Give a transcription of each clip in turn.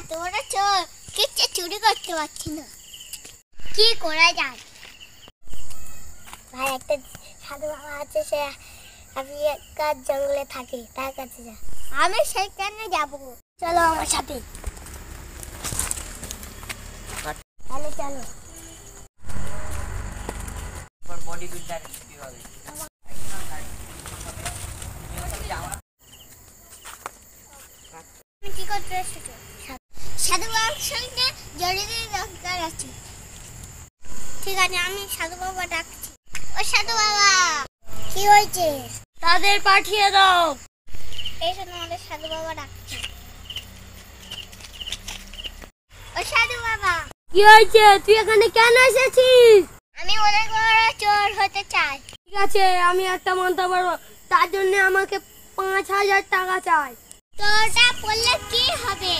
এত বড় চোর কিচ্ছু চুরি করতে পারছি না, কি করা যায়? ভাই একটা সাধু বাবা আছে, সে আফ্রিকার জঙ্গলে থাকে, তার কাছে যা। আমি সেখানে যাবো, চলো আমার সাথে। তাহলে চলো। বডি বিল্ডার বিভাগে কি করতে এসেছো? সাধু বাবার সঙ্গে জরুরি দরকার আছে। ঠিক আছে, আমি সাধু বাবা ডাকছি। ও সাধু বাবা, কি হয়েছে? তাদের পাঠিয়ে দাও। এসো, তোমাদের সাধু বাবা ডাকছি। ও সাধু বাবা, কি হয়েছে? তুই এখানে কেন এসেছিস? আমি অনেক বড় চোর হতে চাই। ঠিক আছে, আমি একটা মানতে পারবো, তার জন্য আমাকে 5,000 টাকা চাই। তোরটা পড়লে কি হবে?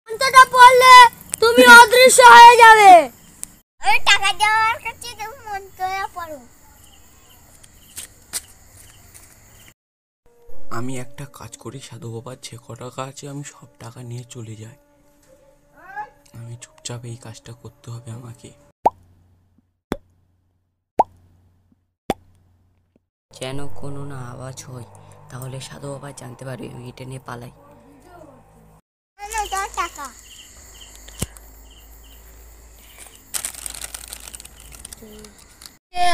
মন্ত্রটা পড়লে তুমি অদৃশ্য হয়ে যাবে। ওই টাকা দেওয়ার কাছে তুমি মন্ত্রটা পড়ো। আমি একটা কাজ করি, সাধু বাবার যে ক টাকা আছে আমি সব টাকা নিয়ে চলে যাই। আমি চুপচাপ এই কাজটা করতে হবে আমাকে। যেন কোনো না আওয়াজ হয়, তাহলে সাধু বাবা জানতে পারবে আমি এটা নিয়ে পালাই। না, দাও টাকা।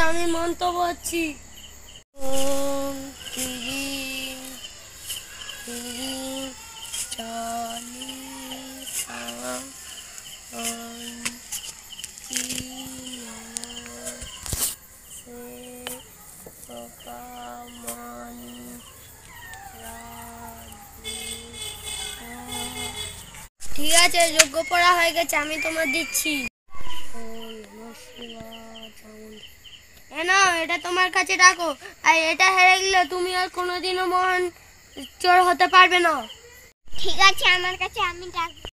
আমি মন্ত্র পড়ছি। ওম ক্রিম ক্রিম চালি সা ওম ক্রিম সে সোপামন ঠিক আছে, যোগ্য পড়া হয়ে গেছে, আমি তোমার দিচ্ছি। নাও, এটা তোমার কাছে রাখো। আর এটা হেরে গেলে তুমি আর কোনোদিনও মহান চোর হতে পারবে না। ঠিক আছে, আমার কাছে আমি ডাক